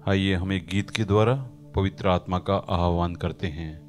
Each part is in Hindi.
आइए हम एक गीत के द्वारा पवित्र आत्मा का आह्वान करते हैं।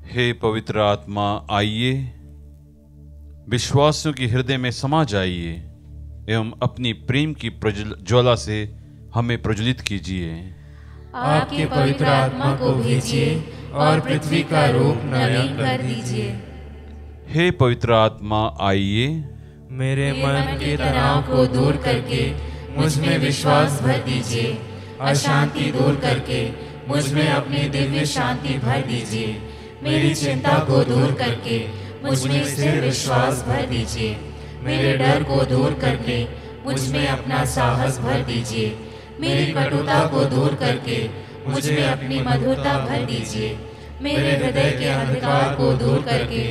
हे पवित्र आत्मा, आइए विश्वासियों के हृदय में समा जाइए एवं अपनी प्रेम की ज्वाला से हमें प्रज्वलित कीजिए। आपके पवित्र आत्मा को भेजिए और पृथ्वी का रूप नवीन कर दीजिए। हे पवित्र आत्मा, आइए मेरे मन के तनाव को दूर करके मुझ में विश्वास भर दीजिए। अशांति दूर करके मुझ में अपनी दिव्य शांति भर दीजिए। मेरी चिंता को दूर करके मुझ में स्थिर विश्वास भर दीजिए। मेरे डर को दूर करके मुझ में अपना साहस भर दीजिए। मेरी कटुता को दूर करके मुझ में अपनी मधुरता भर दीजिए। मेरे हृदय के अंधकार को दूर करके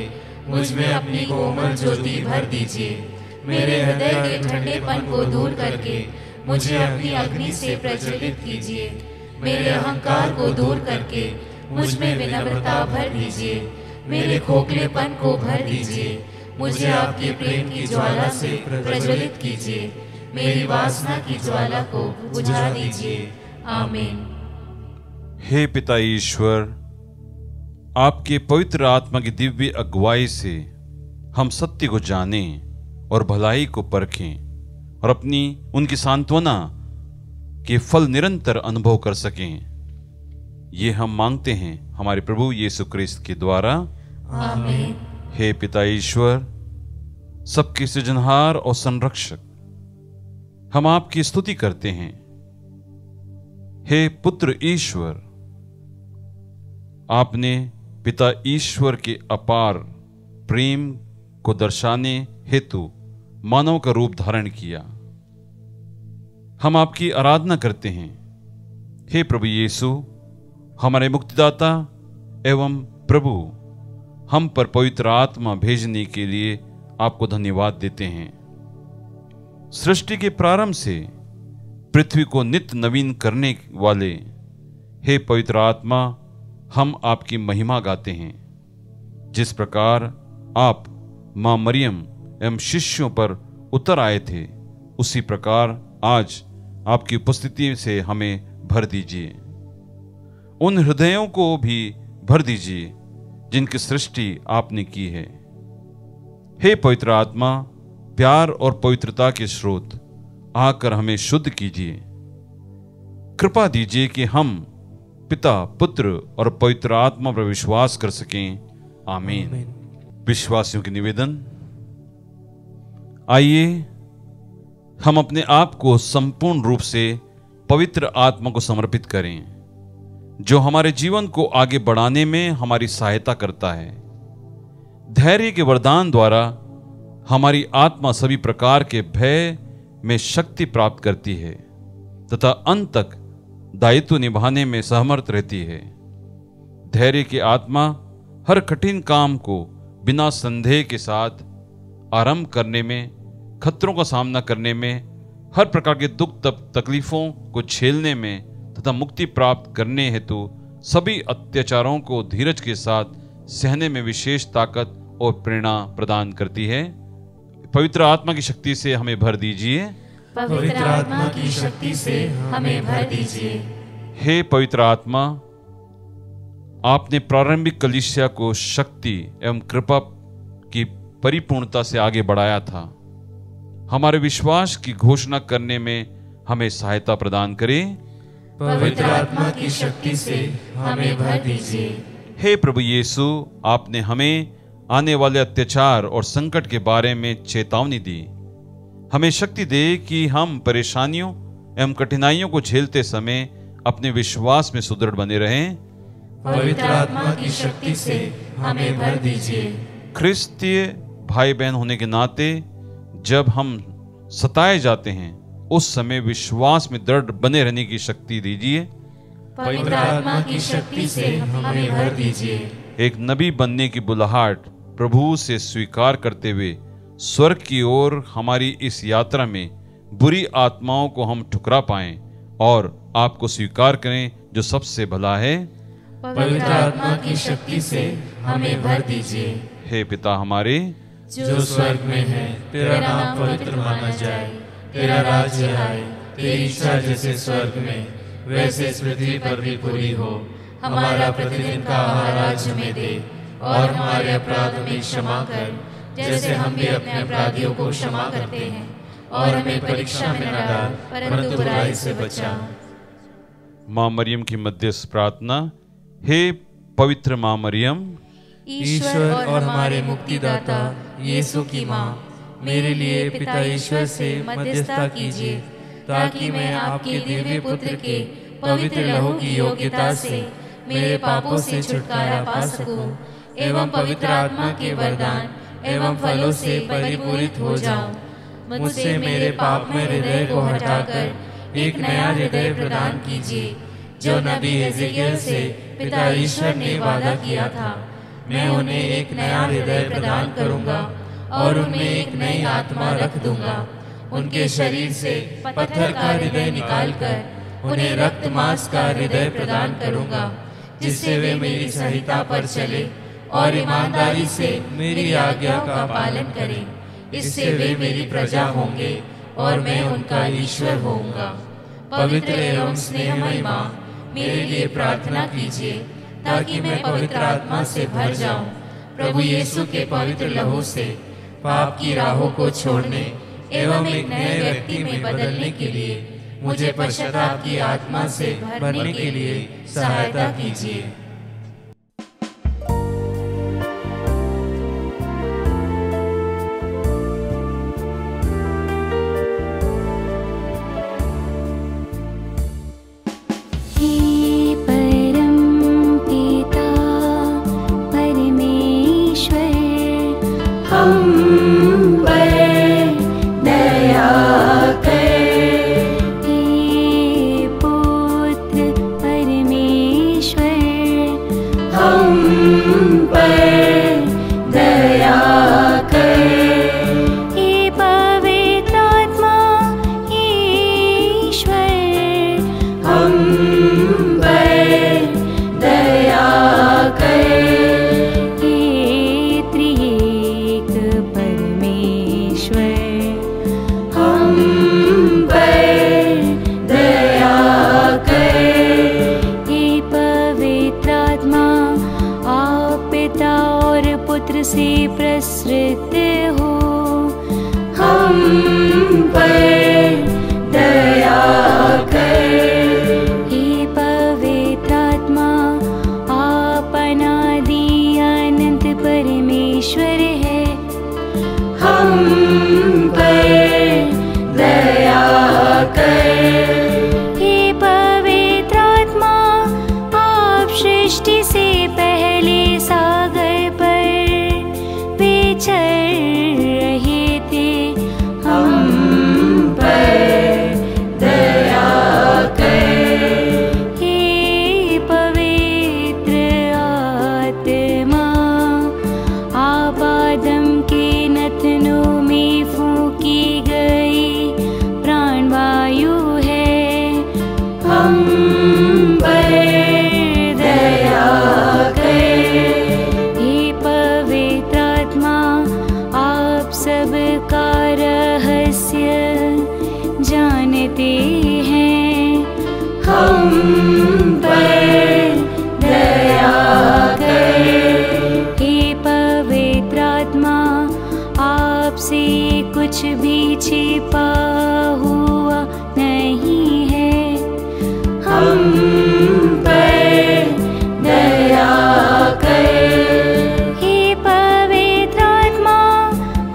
मुझ में अपनी कोमल ज्योति भर दीजिए। मेरे हृदय के ठंडेपन को दूर करके मुझे अपनी अग्नि से प्रज्वलित कीजिए। मेरे अहंकार को दूर करके मुझ में विनम्रता भर दीजिए। मेरे खोखलेपन को भर दीजिए। मुझे आपके प्रेम की ज्वाला से प्रज्वलित कीजिए। मेरी वासना की ज्वाला को बुझा दीजिए। आमीन। हे पिता ईश्वर, आपके पवित्र आत्मा की दिव्य अगुवाई से हम सत्य को जानें और भलाई को परखें और अपनी उनकी सांत्वना के फल निरंतर अनुभव कर सकें। ये हम मांगते हैं हमारे प्रभु यीशु क्रिस्त के द्वारा। आमीन। हे पिता ईश्वर, सबके सृजनहार और संरक्षक, हम आपकी स्तुति करते हैं। हे पुत्र ईश्वर, आपने पिता ईश्वर के अपार प्रेम को दर्शाने हेतु मानव का रूप धारण किया। हम आपकी आराधना करते हैं। हे प्रभु यीशु, हमारे मुक्तिदाता एवं प्रभु, हम पर पवित्र आत्मा भेजने के लिए आपको धन्यवाद देते हैं। सृष्टि के प्रारंभ से पृथ्वी को नित्य नवीन करने वाले हे पवित्र आत्मा, हम आपकी महिमा गाते हैं। जिस प्रकार आप मां मरियम एवं शिष्यों पर उतर आए थे, उसी प्रकार आज आपकी उपस्थिति से हमें भर दीजिए। उन हृदयों को भी भर दीजिए जिनकी सृष्टि आपने की है। हे पवित्र आत्मा, प्यार और पवित्रता के स्रोत, आकर हमें शुद्ध कीजिए। कृपा दीजिए कि हम पिता, पुत्र और पवित्र आत्मा पर विश्वास कर सकें। आमीन। विश्वासियों के निवेदन। आइए हम अपने आप को संपूर्ण रूप से पवित्र आत्मा को समर्पित करें, जो हमारे जीवन को आगे बढ़ाने में हमारी सहायता करता है। धैर्य के वरदान द्वारा हमारी आत्मा सभी प्रकार के भय में शक्ति प्राप्त करती है तथा अंत तक दायित्व निभाने में सहमर्थ रहती है। धैर्य की आत्मा हर कठिन काम को बिना संदेह के साथ आरंभ करने में, खतरों का सामना करने में, हर प्रकार के दुख तकलीफों को झेलने में तथा मुक्ति प्राप्त करने हेतु सभी अत्याचारों को धीरज के साथ सहने में विशेष ताकत और प्रेरणा प्रदान करती है। पवित्र आत्मा की शक्ति से हमें भर दीजिए। पवित्र आत्मा की शक्ति से हमें भर दीजिए। हे पवित्र आत्मा, आपने प्रारंभिक कलीसिया को शक्ति एवं कृपा की परिपूर्णता से आगे बढ़ाया था। हमारे विश्वास की घोषणा करने में हमें सहायता प्रदान करें। पवित्र आत्मा की शक्ति से हमें भर दीजिए। हे प्रभु यीशु, आपने हमें आने वाले अत्याचार और संकट के बारे में चेतावनी दी। हमें शक्ति दे कि हम परेशानियों एवं कठिनाइयों को झेलते समय अपने विश्वास में सुदृढ़ बने रहें। पवित्र आत्मा की शक्ति से हमें भर दीजिए। ख्रिस्तीय भाई बहन होने के नाते जब हम सताए जाते हैं, उस समय विश्वास में दृढ़ बने रहने की शक्ति दीजिए। पवित्र आत्मा की शक्ति से हमें भर दीजिए। एक नबी बनने की बुलाहट प्रभु से स्वीकार करते हुए स्वर्ग की ओर हमारी इस यात्रा में बुरी आत्माओं को हम ठुकरा पाएं और आपको स्वीकार करें जो सबसे भला है। पवित्र आत्मा की शक्ति से हमें भर दीजिए। हे पिता हमारे जो स्वर्ग में है, तेरा नाम पवित्र माना जाए, तेरा राज्य आए, तेरी इच्छा जैसे स्वर्ग में वैसे इस पृथ्वी पर भी पूरी हो। हमारा प्रतिदिन का आहार आज हमें दे, और हमारे अपराध हमें क्षमा कर, जैसे हम भी अपने अपराधियों को क्षमा करते हैं, और हमें परीक्षा में न डाल, परंतु बुराई से बचा। माँ मरियम की मध्यस्थ प्रार्थना। हे पवित्र माँ मरियम, ईश्वर और हमारे मुक्तिदाता यीशु की माँ, मेरे लिए पिता ईश्वर से मध्यस्थता कीजिए, ताकि मैं आपके दिव्य पुत्र के पवित्र लहू की योग्यता से मेरे पापों से छुटकारा पा सकूं, एवं पवित्र आत्मा के वरदान एवं फलों से परिपूरित हो जाऊं। मुझसे मेरे पाप में हृदय को हटाकर एक नया हृदय प्रदान कीजिए, जो नबी एजेकियल से पिता ईश्वर ने वादा किया था। मैं उन्हें एक नया हृदय प्रदान करूंगा और उनमें एक नई आत्मा रख दूंगा। उनके शरीर से पत्थर का हृदय निकालकर उन्हें रक्त मांस का हृदय प्रदान करूंगा, जिससे वे मेरी संहिता पर चले और ईमानदारी से मेरी आज्ञा का पालन करें। इससे वे मेरी प्रजा होंगे और मैं उनका ईश्वर होऊंगा। पवित्र एवं स्नेहमयी माँ, मेरे लिए प्रार्थना कीजिए, ताकि मैं पवित्र आत्मा से भर जाऊं। प्रभु यीशु के पवित्र लहू से पाप की राहों को छोड़ने एवं एक नए व्यक्ति में बदलने के लिए मुझे पश्चाताप की आत्मा से भरने के लिए सहायता कीजिए। पर कुछ भी छिपा हुआ नहीं है। हम पर दया कर। हे पवित्र आत्मा,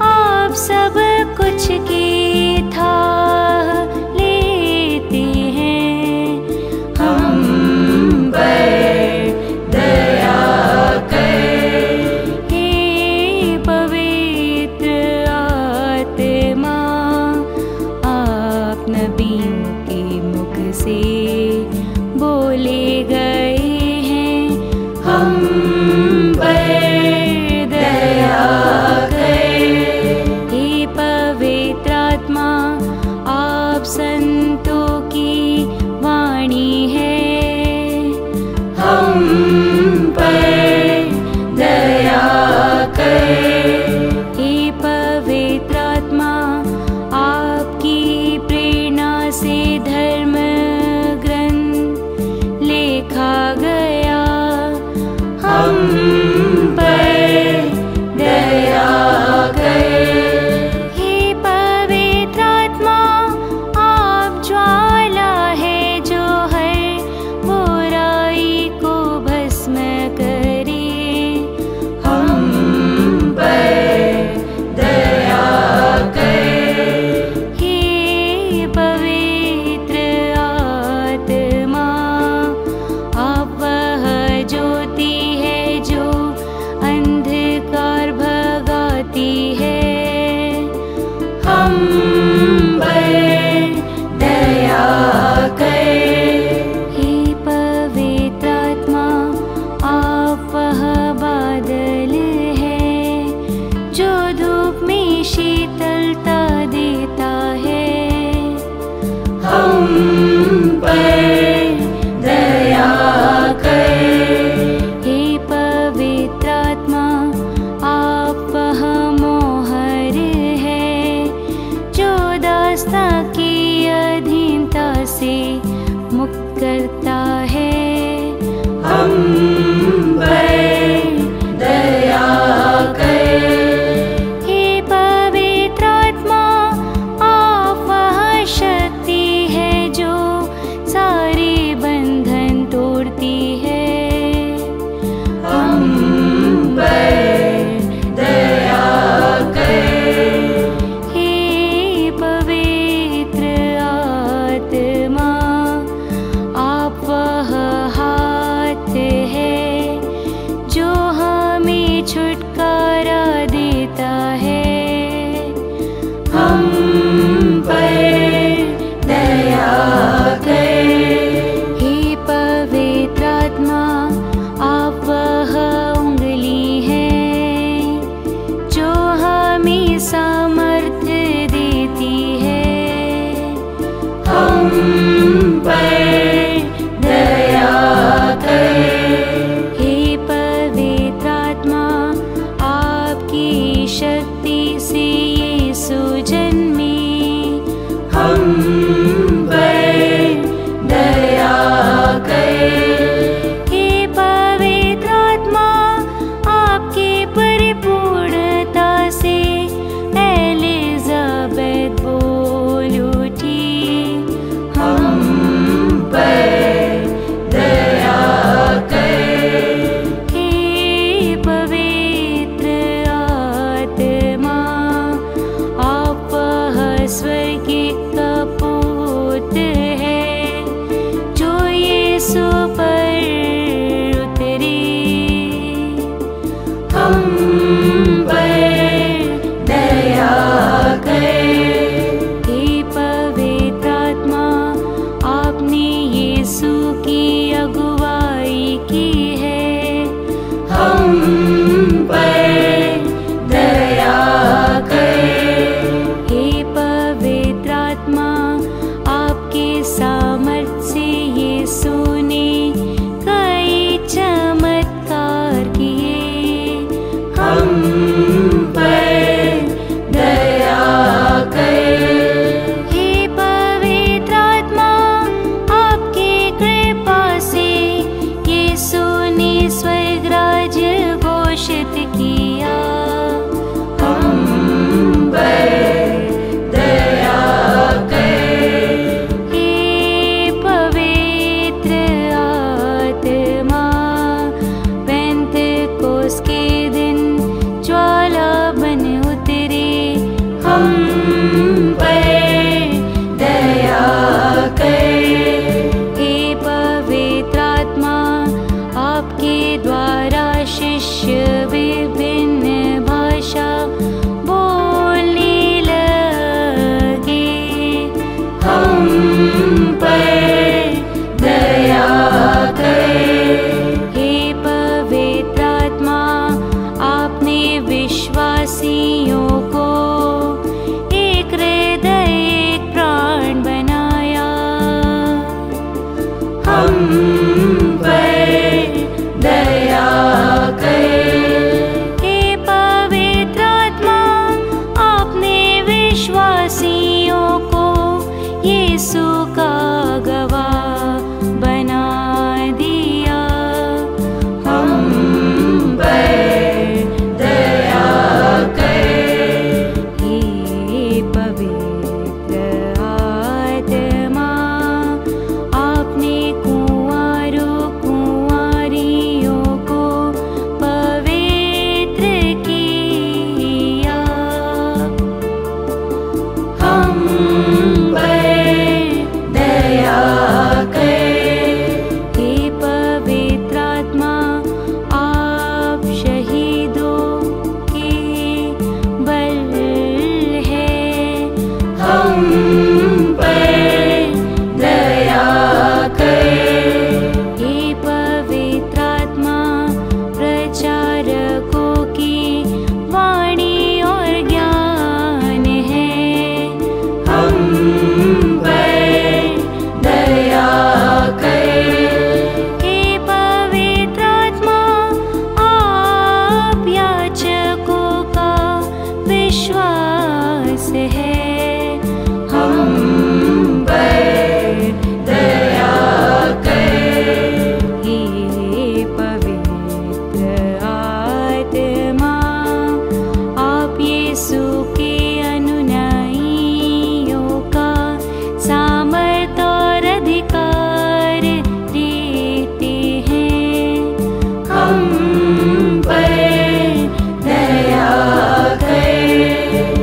आप सब कुछ की थाह लेते हैं। हम पर दया कर। हे पवित्र आत्मा, आप नबियों के मुख से बोले गए हैं। हम पर दया कर। हे पवित्र आत्मा, आप संतों की वाणी है। हम पर दया कर। हे पवित्र आत्मा, आपकी प्रेरणा से धर्म ग्रंथ लिखा गया। हम पर दया कर। हे पवित्र आत्मा, आप ज्वाला है जो हर बुराई को भस्म करे। हम पर दया कर। हे पवित्र आत्मा, आप वह ज्योति है जो अंधकार भगाती है। हम पर दया कर। हे पवित्र आत्मा, आप वह बादल है जो धूप में शीतलता देता है। हम पर दया कर। हे पवित्र आत्मा, आप वह मोहर है जो दास्ता की अधीनता से मुक्त करता है। हम पर दया कर। हे पवित्र आत्मा, आप वह शक्ति है जो सारे बंधन तोड़ती है। हम पर दया कर। हे पवित्र आत्मा, आप वह हाथ है जो हमें छुटकारा देता है। हम पर दया कर। हे पवित्र आत्मा, आप वह उंगली है जो हमें सामर्थ्य देती है। हम पर दया कर। हे पवित्र आत्मा, आपकी शक्ति से यीशु जन्मे। हम पर दया कर। हे पवित्र आत्मा, आपके परिपूर्णता से एलिजाबेथ बोल उठी। हम पर दया कर। हे पवित्र आत्मा, आप वह स्वर्ग का विश्वासियों को एक हृदय एक प्राण बनाया। हम पर दया कर हे पवित्र आत्मा, आपने विश्वासियों को यीशु का गवाह बना दिया। हम पर दया कर हे पवित्र आत्मा, आपने कुंवारों कुंवारियों को पवित्र किया। हम पर दया कर हे पवित्र आत्मा, आप शहीदों के बल है। हम पर दया कर हे पवित्र आत्मा, प्रचारकों की वाणी और ज्ञान है। हम पर दया कर हे पवित्र आत्मा, आप याचकों का विश्वास है। हम पर दया कर हे पवित्र आत्मा, आप यीशु के अनुयायियों का सामर्थ और अधिकार देते हैं। हम पर दया कर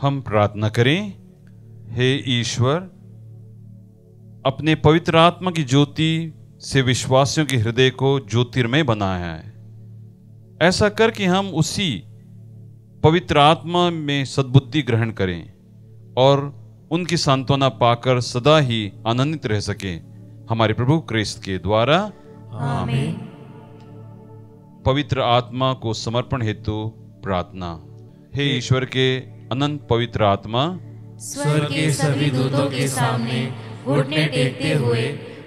हम प्रार्थना करें। हे ईश्वर, अपने पवित्र आत्मा की ज्योति से विश्वासियों के हृदय को ज्योतिर्मय बनाया है। ऐसा कर कि हम उसी पवित्र आत्मा में सद्बुद्धि ग्रहण करें और उनकी सांत्वना पाकर सदा ही आनंदित रह सके, हमारे प्रभु क्रिस्त के द्वारा। आमीन। पवित्र आत्मा को समर्पण हेतु प्रार्थना। हे ईश्वर के अनंत पवित्र आत्मा, स्वर्ग के सभी दूतों के सामने घुटने टेकते हुए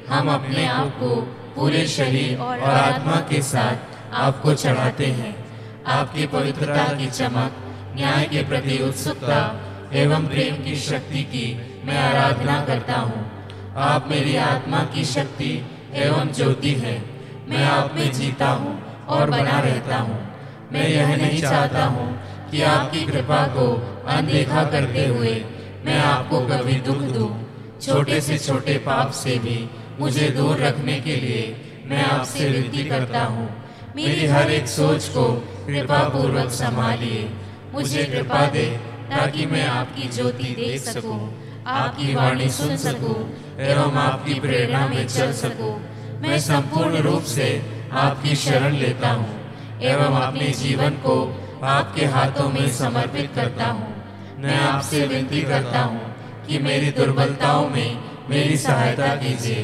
हम अपने आप को पूरे शरीर और आत्मा के साथ आपको चढ़ाते हैं। आपकी पवित्रता की चमक, न्याय के प्रति उत्सुकता एवं प्रेम की शक्ति की मैं आराधना करता हूँ। आप मेरी आत्मा की शक्ति एवं ज्योति है। मैं आप में जीता हूँ और बना रहता हूँ। मैं यह नहीं चाहता हूँ कि आपकी कृपा को अनदेखा करते हुए मैं आपको कभी दुख दूं। छोटे से छोटे पाप से भी मुझे दूर रखने के लिए मैं आपसे विनती करता हूँ। मेरी हर एक सोच को कृपा पूर्वक संभालिए। मुझे कृपा दे ताकि मैं आपकी ज्योति देख सकूं, आपकी वाणी सुन सकूं एवं आपकी प्रेरणा में चल सकूं। मैं संपूर्ण रूप से आपकी शरण लेता हूँ एवं अपने जीवन को आपके हाथों में समर्पित करता हूँ। मैं आपसे विनती करता हूँ कि मेरी दुर्बलताओं में मेरी सहायता कीजिए।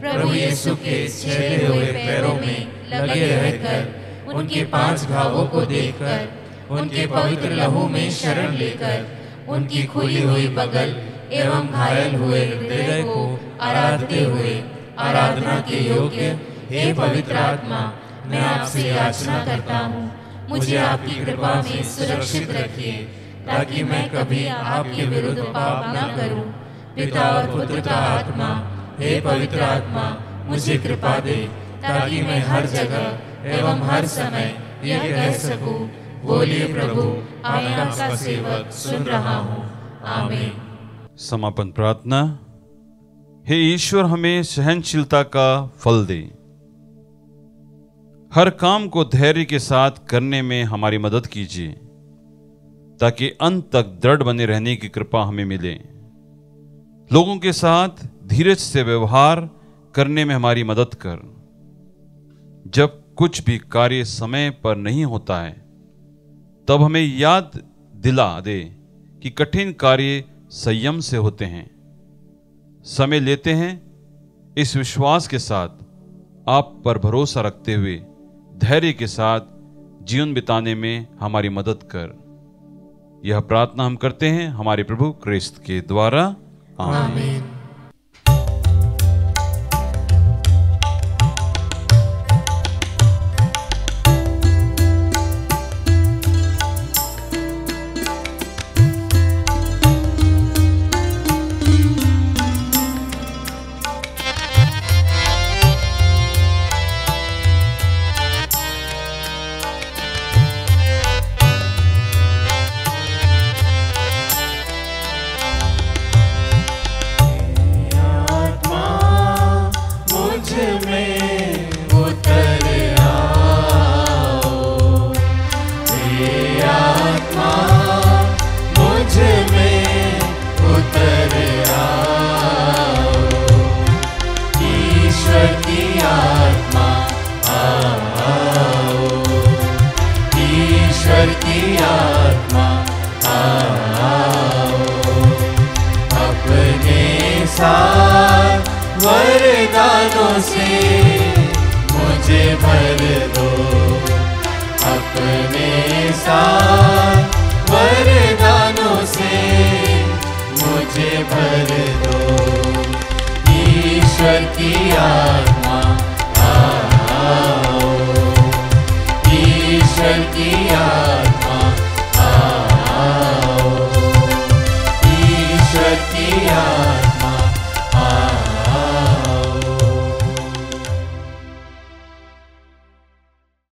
प्रभु यीशु के छेदे हुए पैरों में लगे रहकर, उनके 5 घावों को देखकर, उनके पवित्र लहू में शरण लेकर, उनकी खुली हुई बगल एवं घायल हुए हृदय को आराधते हुए आराधना के योग्य हे पवित्र आत्मा, मैं आपसे याचना करता हूँ, मुझे आपकी कृपा में सुरक्षित रखिए ताकि मैं कभी आपके विरुद्ध पाप न करूं। पिता और पुत्र का आत्मा, हे पवित्र आत्मा, मुझे कृपा दे ताकि मैं हर जगह एवं हर समय यह कह सकूं, बोलिए प्रभु, मैं आपका सेवक सुन रहा हूँ। आमीन। समापन प्रार्थना। हे ईश्वर, हमें सहनशीलता का फल दे। हर काम को धैर्य के साथ करने में हमारी मदद कीजिए ताकि अंत तक दृढ़ बने रहने की कृपा हमें मिले। लोगों के साथ धीरज से व्यवहार करने में हमारी मदद कर। जब कुछ भी कार्य समय पर नहीं होता है तब हमें याद दिला दे कि कठिन कार्य संयम से होते हैं। समय लेते हैं इस विश्वास के साथ आप पर भरोसा रखते हुए धैर्य के साथ जीवन बिताने में हमारी मदद कर। यह प्रार्थना हम करते हैं हमारे प्रभु क्रिस्त के द्वारा। आमीन। वरदानों से मुझे भर दो, अपने साथ वरदानों से मुझे भर दो। ईश्वर की आत्मा आओ, ईश्वर की आत्मा आओ, ईश्वर की आत्मा